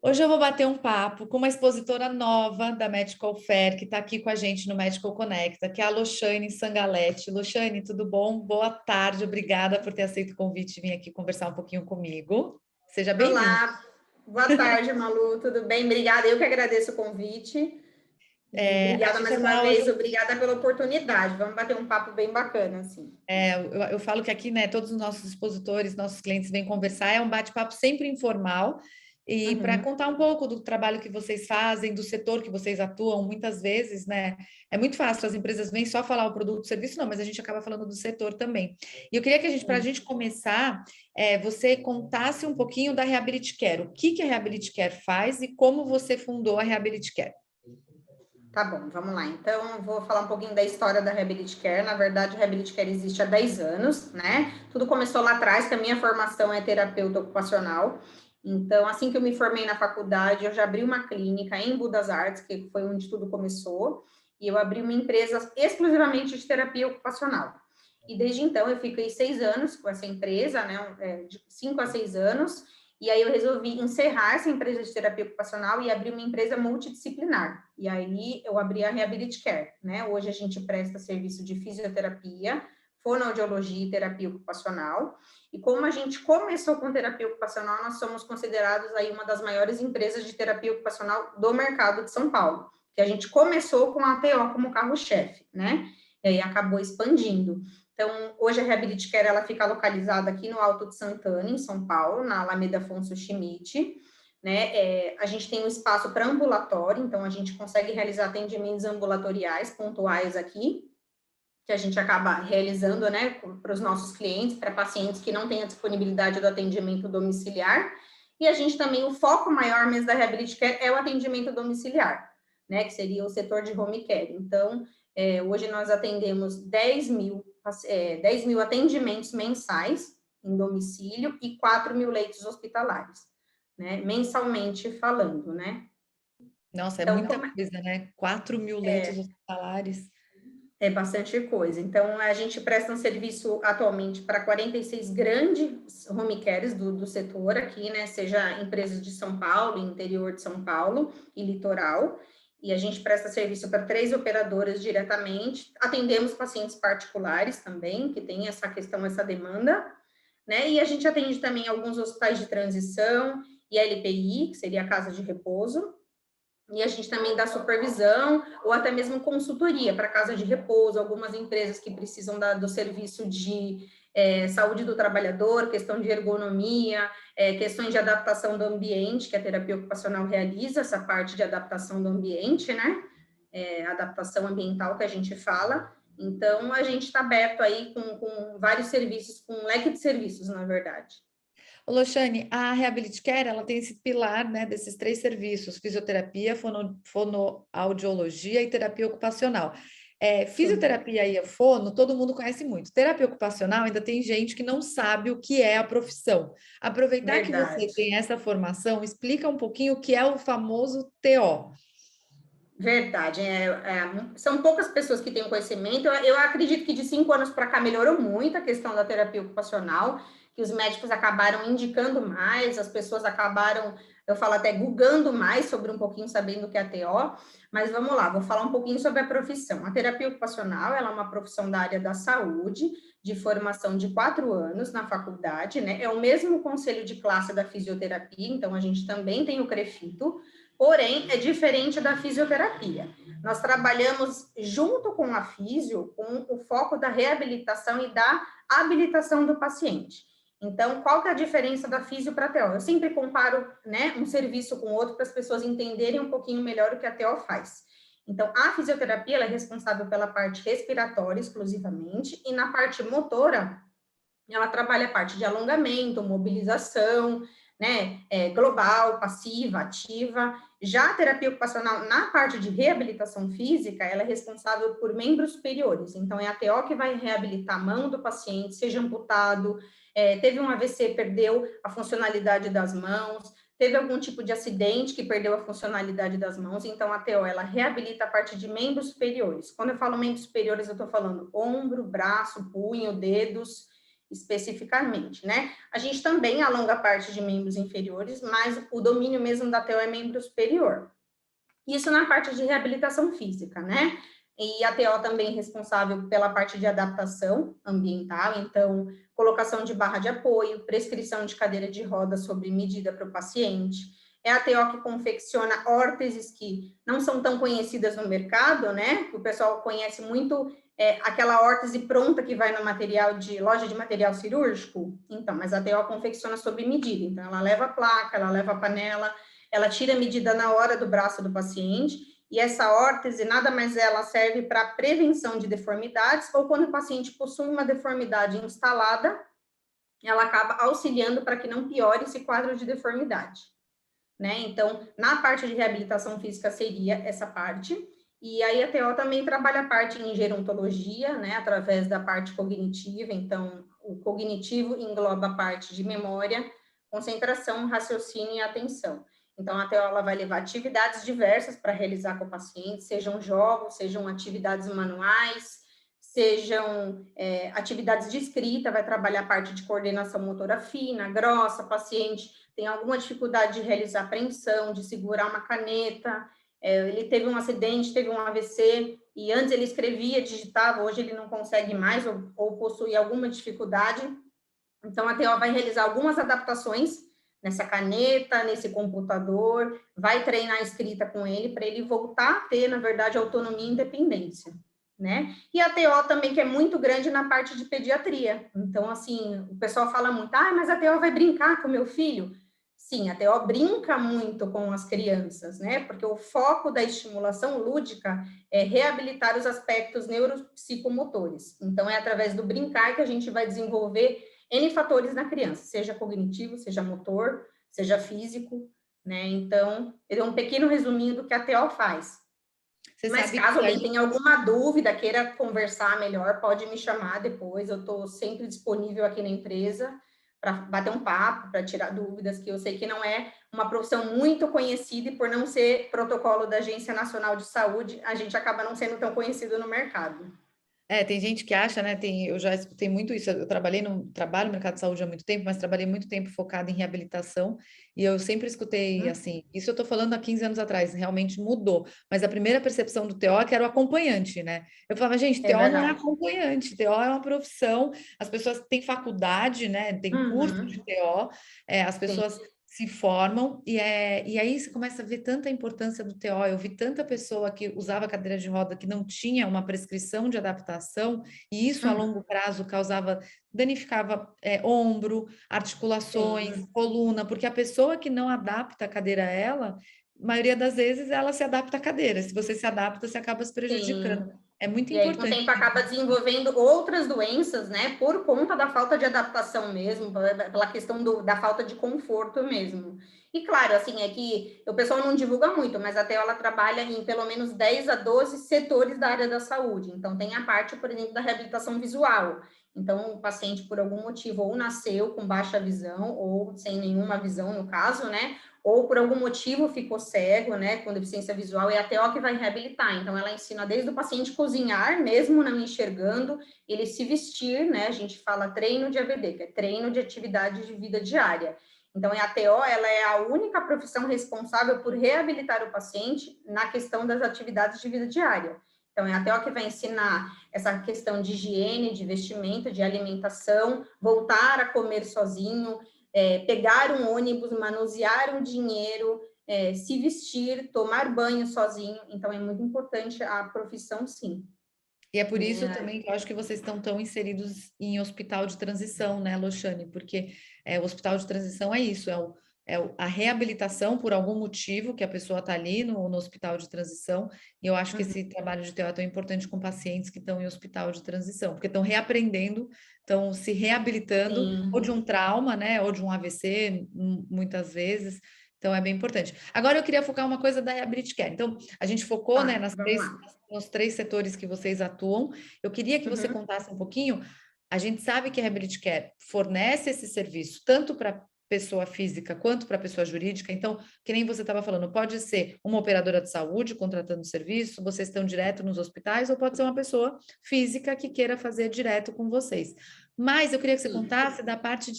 Hoje eu vou bater um papo com uma expositora nova da Medical Fair, que está aqui com a gente no Medical Connecta, que é a Loshane Sangalletti. Loshane, tudo bom? Boa tarde, obrigada por ter aceito o convite e vir aqui conversar um pouquinho comigo. Seja bem-vinda. Olá, boa tarde, Malu, tudo bem? Obrigada, eu que agradeço o convite. E A obrigada gente mais vai uma falar vez, hoje. obrigada pela oportunidade. Vamos bater um papo bem bacana, assim. Eu falo que aqui, né, todos os nossos expositores, nossos clientes vêm conversar, é um bate-papo sempre informal, e para Uhum. contar um pouco do trabalho que vocês fazem, do setor que vocês atuam, muitas vezes, né, é muito fácil, as empresas vêm só falar o produto, o serviço, não, mas a gente acaba falando do setor também. E eu queria que para a gente começar, você contasse um pouquinho da Reability Care, o que a Reability Care faz e como você fundou a Reability Care. Tá bom, vamos lá. Então, vou falar um pouquinho da história da Reability Care. Na verdade, a Reability Care existe há 10 anos, né? Tudo começou lá atrás, que a minha formação é terapeuta ocupacional. Então, assim que eu me formei na faculdade, eu já abri uma clínica em Budas Artes, que foi onde tudo começou, e eu abri uma empresa exclusivamente de terapia ocupacional. E desde então, eu fiquei 6 anos com essa empresa, né? De 5 a 6 anos, e aí eu resolvi encerrar essa empresa de terapia ocupacional e abrir uma empresa multidisciplinar. E aí eu abri a Reability Care, né? Hoje a gente presta serviço de fisioterapia, fonoaudiologia e terapia ocupacional. E como a gente começou com terapia ocupacional, nós somos considerados aí uma das maiores empresas de terapia ocupacional do mercado de São Paulo. Que a gente começou com a ATO como carro-chefe, né? E aí acabou expandindo. Então, hoje a Reability Care, ela fica localizada aqui no Alto de Santana, em São Paulo, na Alameda Afonso Schmidt, né? A gente tem um espaço para ambulatório, então a gente consegue realizar atendimentos ambulatoriais pontuais aqui, que a gente acaba realizando, né, para os nossos clientes, para pacientes que não têm a disponibilidade do atendimento domiciliar. E a gente também, o foco maior mesmo da Reability Care é o atendimento domiciliar, né, que seria o setor de home care. Então, hoje nós atendemos 10 mil atendimentos mensais em domicílio e 4 mil leitos hospitalares, né, mensalmente falando, né. Nossa, é Então, muita coisa, né? 4.000 leitos hospitalares. é bastante coisa. Então, a gente presta um serviço atualmente para 46 grandes home cares do setor aqui, né? Seja empresas de São Paulo, interior de São Paulo e litoral. E a gente presta serviço para 3 operadoras diretamente. Atendemos pacientes particulares também, que tem essa questão, essa demanda, né? E a gente atende também alguns hospitais de transição e LPI, que seria a casa de repouso. E a gente também dá supervisão ou até mesmo consultoria para casa de repouso, algumas empresas que precisam do serviço de saúde do trabalhador, questão de ergonomia, questões de adaptação do ambiente, que a terapia ocupacional realiza, essa parte de adaptação do ambiente, né? Adaptação ambiental que a gente fala. Então, a gente está aberto aí com vários serviços, com um leque de serviços, na verdade. Loxane, a Reability Care, ela tem esse pilar, né, desses 3 serviços, fisioterapia, fonoaudiologia e terapia ocupacional. Sim, Fisioterapia e fono, todo mundo conhece muito. Terapia ocupacional, ainda tem gente que não sabe o que é a profissão. Aproveitar que você verdade. tem essa formação, explica um pouquinho o que é o famoso TO. Verdade, são poucas pessoas que têm conhecimento. Eu acredito que de 5 anos para cá melhorou muito a questão da terapia ocupacional, que os médicos acabaram indicando mais, as pessoas acabaram, eu falo até googando mais sobre um pouquinho, sabendo o que é a TO, mas vamos lá, vou falar um pouquinho sobre a profissão. A terapia ocupacional, ela é uma profissão da área da saúde, de formação de 4 anos na faculdade, né? É o mesmo conselho de classe da fisioterapia, então a gente também tem o CREFITO, porém, é diferente da fisioterapia. Nós trabalhamos junto com a físio, com o foco da reabilitação e da habilitação do paciente. Então, qual que é a diferença da físio para a TO? Eu sempre comparo, né, um serviço com outro para as pessoas entenderem um pouquinho melhor o que a TO faz. Então, a fisioterapia ela é responsável pela parte respiratória exclusivamente e na parte motora, ela trabalha a parte de alongamento, mobilização, né, global, passiva, ativa. Já a terapia ocupacional, na parte de reabilitação física, ela é responsável por membros superiores. Então, é a TO que vai reabilitar a mão do paciente, seja amputado, teve um AVC, perdeu a funcionalidade das mãos, teve algum tipo de acidente que perdeu a funcionalidade das mãos. Então, a TO, ela reabilita a parte de membros superiores. Quando eu falo membros superiores, eu estou falando ombro, braço, punho, dedos, especificamente, né? A gente também alonga a parte de membros inferiores, mas o domínio mesmo da TO é membro superior. Isso na parte de reabilitação física, né? E a TO também é responsável pela parte de adaptação ambiental, então, colocação de barra de apoio, prescrição de cadeira de roda sob medida para o paciente. É a TO que confecciona órteses que não são tão conhecidas no mercado, né? Que o pessoal conhece muito aquela órtese pronta que vai no material de loja de material cirúrgico. Então, mas a TO confecciona sob medida. Então, ela leva a placa, ela leva a panela, ela tira a medida na hora do braço do paciente, e essa órtese nada mais ela serve para prevenção de deformidades, ou quando o paciente possui uma deformidade instalada, ela acaba auxiliando para que não piore esse quadro de deformidade, né? Então, na parte de reabilitação física seria essa parte, e aí a TO também trabalha a parte em gerontologia, né, através da parte cognitiva, então, o cognitivo engloba a parte de memória, concentração, raciocínio e atenção. Então, a TO ela vai levar atividades diversas para realizar com o paciente, sejam jogos, sejam atividades manuais, sejam atividades de escrita, vai trabalhar a parte de coordenação motora fina, grossa, paciente tem alguma dificuldade de realizar apreensão, de segurar uma caneta, ele teve um acidente, teve um AVC, e antes ele escrevia, digitava, hoje ele não consegue mais, ou possui alguma dificuldade. Então, a TO vai realizar algumas adaptações nessa caneta, nesse computador, vai treinar a escrita com ele, para ele voltar a ter, na verdade, autonomia e independência, né? E a TO também, que é muito grande na parte de pediatria. Então, assim, o pessoal fala muito, mas a TO vai brincar com o meu filho? Sim, a TO brinca muito com as crianças, né? Porque o foco da estimulação lúdica é reabilitar os aspectos neuropsicomotores. Então, é através do brincar que a gente vai desenvolver N fatores na criança, seja cognitivo, seja motor, seja físico, né? Então, ele é um pequeno resuminho do que a TO faz. Você Mas sabe caso que alguém aí... tenha alguma dúvida, queira conversar melhor, pode me chamar depois. Eu estou sempre disponível aqui na empresa para bater um papo, para tirar dúvidas, que eu sei que não é uma profissão muito conhecida e por não ser protocolo da Agência Nacional de Saúde, a gente acaba não sendo tão conhecido no mercado. Tem gente que acha, né? Eu já escutei muito isso. Eu trabalho no mercado de saúde há muito tempo, mas trabalhei muito tempo focado em reabilitação. E eu sempre escutei assim, isso eu estou falando há 15 anos atrás, realmente mudou. Mas a primeira percepção do TO é que era o acompanhante, né? Eu falava, gente, É TO não é verdade. acompanhante, TO é uma profissão, as pessoas têm faculdade, né? Tem curso de Uhum, TO, as sim. pessoas se formam e aí você começa a ver tanta importância do TO. Eu vi tanta pessoa que usava cadeira de roda que não tinha uma prescrição de adaptação e isso a Uhum, longo prazo danificava ombro, articulações, sim. coluna, porque a pessoa que não adapta a cadeira a ela, a maioria das vezes ela se adapta à cadeira. Se você se adapta, você acaba se prejudicando. Sim. É muito E aí, com o importante. tempo, acaba desenvolvendo outras doenças, né? Por conta da falta de adaptação mesmo, pela questão da falta de conforto mesmo. E claro, assim, é que o pessoal não divulga muito, mas até ela trabalha em pelo menos 10 a 12 setores da área da saúde. Então, tem a parte, por exemplo, da reabilitação visual. Então, o paciente, por algum motivo, ou nasceu com baixa visão, ou sem nenhuma visão, no caso, né? Ou por algum motivo ficou cego, né, com deficiência visual, é a TO que vai reabilitar. Então, ela ensina desde o paciente cozinhar, mesmo não enxergando, ele se vestir, né, a gente fala treino de AVD, que é treino de atividade de vida diária. Então, a TO, ela é a única profissão responsável por reabilitar o paciente na questão das atividades de vida diária. Então, é a TO que vai ensinar essa questão de higiene, de vestimento, de alimentação, voltar a comer sozinho, pegar um ônibus, manusear um dinheiro, se vestir, tomar banho sozinho. Então, é muito importante a profissão, sim. E é por isso Né? também que eu acho que vocês estão tão inseridos em hospital de transição, né, Loxane? Porque o hospital de transição é isso, a reabilitação por algum motivo que a pessoa está ali no hospital de transição. E eu acho que Uhum. esse trabalho de TO é tão importante com pacientes que estão em hospital de transição, porque estão reaprendendo, estão se reabilitando, ou de Sim, um trauma, né, ou de um AVC, muitas vezes. Então, é bem importante. Agora, eu queria focar uma coisa da Reabilit Care. Então, a gente focou, né, tá, vamos lá. nos três setores que vocês atuam. Eu queria que você Uhum. contasse um pouquinho. A gente sabe que a Reabilit Care fornece esse serviço tanto para pessoa física quanto para pessoa jurídica. Então, que nem você estava falando, pode ser uma operadora de saúde contratando serviço, vocês estão direto nos hospitais, ou pode ser uma pessoa física que queira fazer direto com vocês. Mas eu queria que você contasse da parte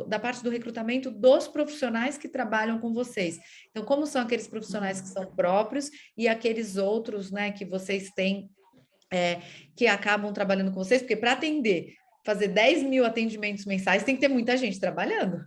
da parte do recrutamento dos profissionais que trabalham com vocês. Então, como são aqueles profissionais que são próprios e aqueles outros, né, que vocês têm, que acabam trabalhando com vocês? Porque para atender, fazer 10 mil atendimentos mensais, tem que ter muita gente trabalhando.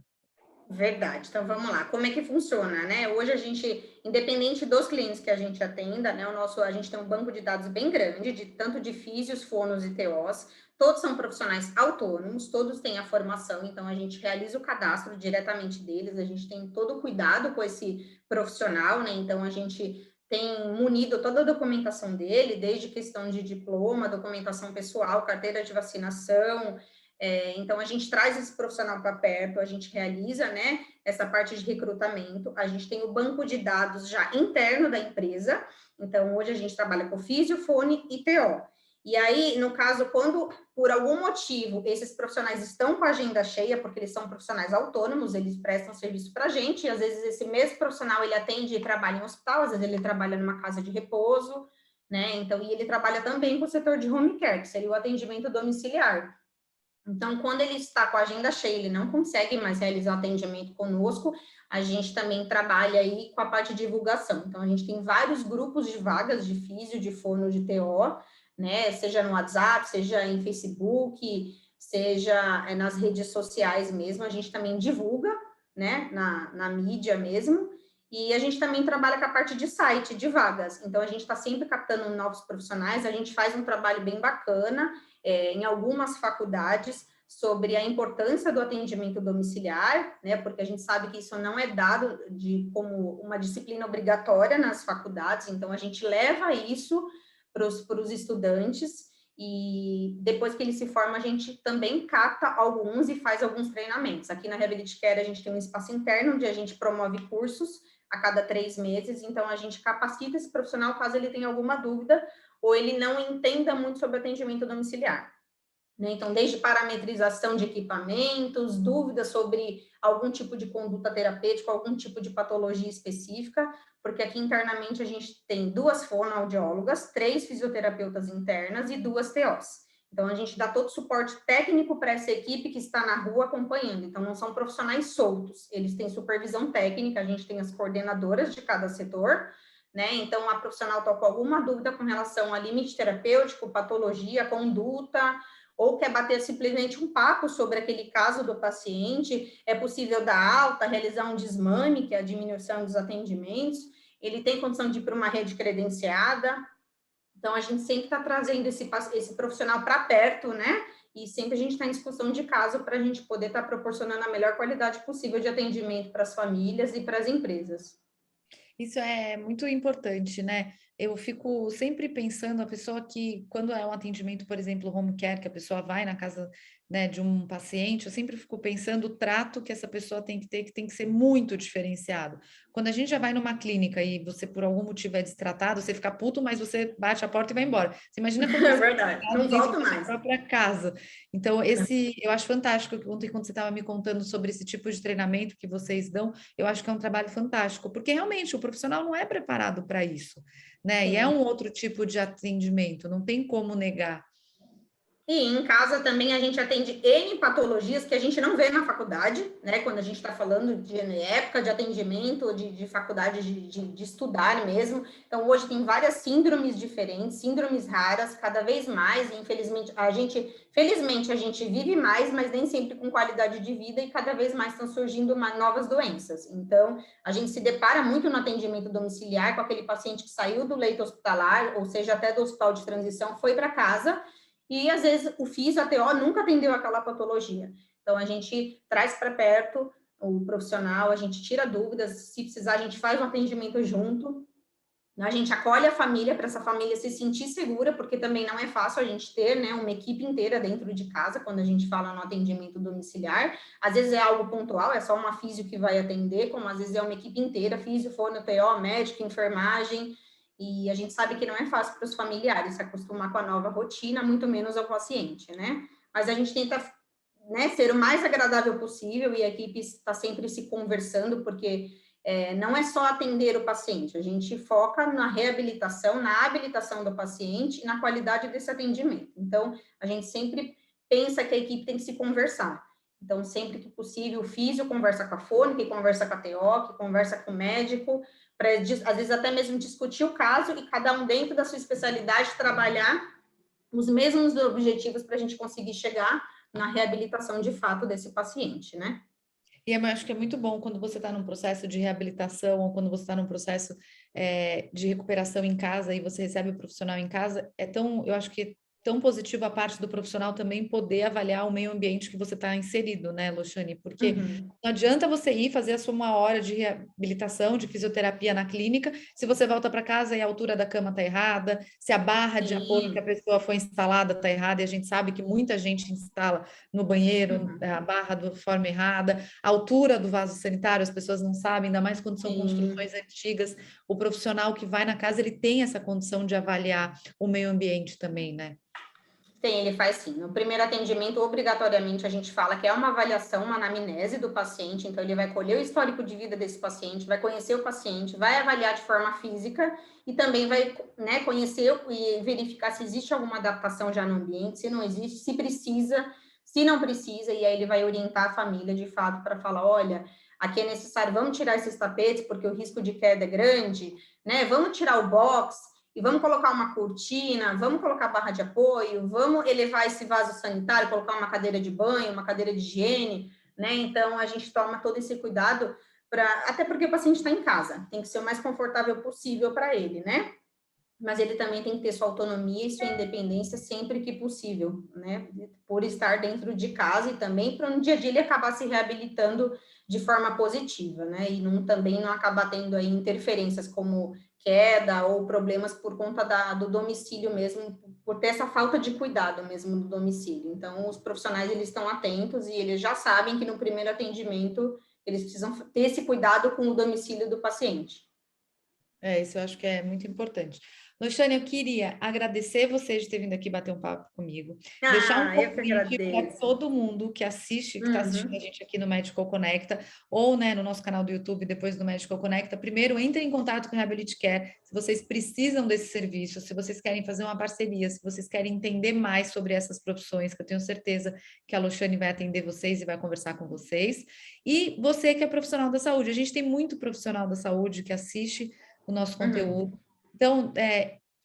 Verdade. Então vamos lá. Como é que funciona, né? Hoje a gente, independente dos clientes que a gente atenda, né? A gente tem um banco de dados bem grande, tanto de físios, fonos e TOs. Todos são profissionais autônomos, todos têm a formação, então a gente realiza o cadastro diretamente deles, a gente tem todo o cuidado com esse profissional, né? Então a gente tem munido toda a documentação dele, desde questão de diploma, documentação pessoal, carteira de vacinação. Então, a gente traz esse profissional para perto, a gente realiza, né, essa parte de recrutamento, a gente tem o banco de dados já interno da empresa, então, hoje a gente trabalha com físio, fone e TO. E aí, no caso, quando, por algum motivo, esses profissionais estão com a agenda cheia, porque eles são profissionais autônomos, eles prestam serviço para a gente, e às vezes esse mesmo profissional, ele atende e trabalha em hospital, às vezes ele trabalha numa casa de repouso, né, então, e ele trabalha também com o setor de home care, que seria o atendimento domiciliar. Então, quando ele está com a agenda cheia, ele não consegue mais realizar atendimento conosco, a gente também trabalha aí com a parte de divulgação. Então, a gente tem vários grupos de vagas de físio, de fono, de TO, né? Seja no WhatsApp, seja em Facebook, seja nas redes sociais mesmo, a gente também divulga, né? Na mídia mesmo. E a gente também trabalha com a parte de site, de vagas. Então, a gente está sempre captando novos profissionais, a gente faz um trabalho bem bacana, em algumas faculdades, sobre a importância do atendimento domiciliar, né, porque a gente sabe que isso não é dado como uma disciplina obrigatória nas faculdades, então a gente leva isso para os estudantes, e depois que ele se forma, a gente também capta alguns e faz alguns treinamentos. Aqui na Reabilit Care, a gente tem um espaço interno, onde a gente promove cursos a cada 3 meses, então a gente capacita esse profissional caso ele tenha alguma dúvida, ou ele não entenda muito sobre atendimento domiciliar, né? Então, desde parametrização de equipamentos, dúvidas sobre algum tipo de conduta terapêutica, algum tipo de patologia específica, porque aqui internamente a gente tem 2 fonoaudiólogas, 3 fisioterapeutas internas e 2 TOs. Então, a gente dá todo o suporte técnico para essa equipe que está na rua acompanhando. Então, não são profissionais soltos, eles têm supervisão técnica, a gente tem as coordenadoras de cada setor, né? Então, a profissional está com alguma dúvida com relação a limite terapêutico, patologia, conduta, ou quer bater simplesmente um papo sobre aquele caso do paciente, é possível dar alta, realizar um desmame, que é a diminuição dos atendimentos, ele tem condição de ir para uma rede credenciada. Então, a gente sempre está trazendo esse profissional para perto, né? E sempre a gente está em discussão de caso para a gente poder estar proporcionando a melhor qualidade possível de atendimento para as famílias e para as empresas. Isso é muito importante, né? Eu fico sempre pensando, a pessoa que, quando é um atendimento, por exemplo, home care, que a pessoa vai na casa, né, de um paciente, eu sempre fico pensando o trato que essa pessoa tem que ter, que tem que ser muito diferenciado. Quando a gente já vai numa clínica e você, por algum motivo, é destratado, você fica puto, mas você bate a porta e vai embora. Você imagina quando É você verdade, está não dentro volto da sua mais. própria casa. Então, eu acho fantástico que ontem, quando você estava me contando sobre esse tipo de treinamento que vocês dão, eu acho que é um trabalho fantástico, porque realmente o profissional não é preparado para isso, né? E é Sim. um outro tipo de atendimento, não tem como negar. E em casa também a gente atende N patologias que a gente não vê na faculdade, né? Quando a gente está falando de época de atendimento, de faculdade, de estudar mesmo. Então, hoje tem várias síndromes diferentes, síndromes raras, cada vez mais. E infelizmente, felizmente, a gente vive mais, mas nem sempre com qualidade de vida, e cada vez mais estão surgindo novas doenças. Então, a gente se depara muito no atendimento domiciliar com aquele paciente que saiu do leito hospitalar, ou seja, até do hospital de transição, foi para casa. E, às vezes, o físio, a TO, nunca atendeu aquela patologia. Então, a gente traz para perto o profissional, a gente tira dúvidas, se precisar, a gente faz um atendimento junto, a gente acolhe a família, para essa família se sentir segura, porque também não é fácil a gente ter, né, uma equipe inteira dentro de casa, quando a gente fala no atendimento domiciliar. Às vezes é algo pontual, é só uma físio que vai atender, como às vezes é uma equipe inteira, físio, fono, TO, médico, enfermagem. E a gente sabe que não é fácil para os familiares se acostumar com a nova rotina, muito menos ao paciente, né? Mas a gente tenta né, ser o mais agradável possível, e a equipe está sempre se conversando, porque não é só atender o paciente, a gente foca na reabilitação, na habilitação do paciente e na qualidade desse atendimento. Então, a gente sempre pensa que a equipe tem que se conversar. Então, sempre que possível, o físio conversa com a fono, que conversa com a TO, que conversa com o médico, para, às vezes, até mesmo discutir o caso e cada um dentro da sua especialidade trabalhar os mesmos objetivos para a gente conseguir chegar na reabilitação de fato desse paciente, né? E eu acho que é muito bom quando você está num processo de reabilitação ou quando você está num processo de recuperação em casa e você recebe o profissional em casa, eu acho que é tão positivo a parte do profissional também poder avaliar o meio ambiente que você está inserido, né, Loxane? Porque não adianta você ir fazer a sua 1 hora de reabilitação, de fisioterapia na clínica, se você volta para casa e a altura da cama está errada, se a barra de apoio que a pessoa foi instalada está errada, e a gente sabe que muita gente instala no banheiro a barra de forma errada, a altura do vaso sanitário, as pessoas não sabem, ainda mais quando são construções antigas. O profissional que vai na casa, ele tem essa condição de avaliar o meio ambiente também, né? Tem, ele faz sim. No primeiro atendimento, obrigatoriamente, a gente fala que é uma avaliação, uma anamnese do paciente, então ele vai colher o histórico de vida desse paciente, vai conhecer o paciente, vai avaliar de forma física e também vai, né, conhecer e verificar se existe alguma adaptação já no ambiente, se não existe, se precisa, se não precisa, e aí ele vai orientar a família de fato para falar, olha, aqui é necessário, vamos tirar esses tapetes porque o risco de queda é grande, né? Vamos tirar o box e vamos colocar uma cortina, vamos colocar barra de apoio, vamos elevar esse vaso sanitário, colocar uma cadeira de banho, uma cadeira de higiene, né? Então, a gente toma todo esse cuidado, até porque o paciente está em casa, tem que ser o mais confortável possível para ele, né? Mas ele também tem que ter sua autonomia e sua independência sempre que possível, né? Por estar dentro de casa e também para no dia a dia ele acabar se reabilitando de forma positiva, né? E também não acabar tendo aí interferências como queda ou problemas por conta do domicílio mesmo, por ter essa falta de cuidado mesmo do domicílio. Então, os profissionais, eles estão atentos e eles já sabem que no primeiro atendimento eles precisam ter esse cuidado com o domicílio do paciente. Isso eu acho que é muito importante. Luciane, eu queria agradecer você de ter vindo aqui bater um papo comigo, deixar um Eu que convite para agradeço. todo mundo que assiste, que está assistindo a gente aqui no Medical Conecta, ou né, no nosso canal do YouTube, depois do Medical Conecta. Primeiro, entre em contato com a Reability Care, se vocês precisam desse serviço, se vocês querem fazer uma parceria, se vocês querem entender mais sobre essas profissões, que eu tenho certeza que a Luciane vai atender vocês e vai conversar com vocês. E você que é profissional da saúde, a gente tem muito profissional da saúde que assiste o nosso conteúdo. Então,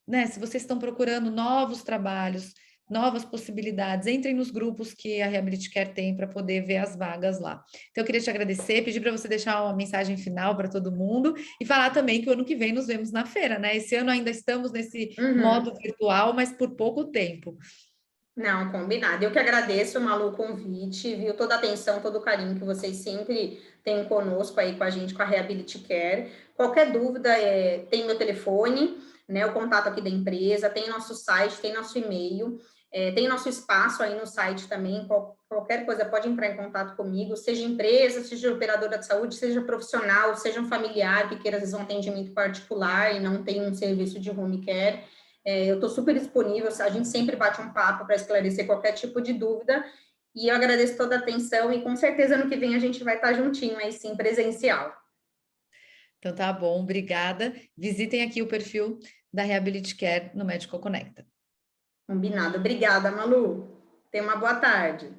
né, se vocês estão procurando novos trabalhos, novas possibilidades, entrem nos grupos que a Reability Care tem para poder ver as vagas lá. Então, eu queria te agradecer, pedir para você deixar uma mensagem final para todo mundo e falar também que o ano que vem nos vemos na feira, né? Esse ano ainda estamos nesse modo virtual, mas por pouco tempo. Não, combinado. Eu que agradeço, Malu, o convite, viu? Toda a atenção, todo o carinho que vocês sempre têm conosco aí, com a gente, com a Reability Care. Qualquer dúvida, tem meu telefone, né? O contato aqui da empresa, tem nosso site, tem nosso e-mail, tem nosso espaço aí no site também. Qualquer coisa pode entrar em contato comigo, seja empresa, seja operadora de saúde, seja profissional, seja um familiar que queira, às vezes, um atendimento particular e não tem um serviço de home care. Eu estou super disponível, a gente sempre bate um papo para esclarecer qualquer tipo de dúvida, e eu agradeço toda a atenção, e com certeza ano que vem a gente vai estar juntinho aí sim, presencial. Então tá bom, obrigada. Visitem aqui o perfil da Reability Care no Medical Conecta. Combinado. Obrigada, Malu. Tenha uma boa tarde.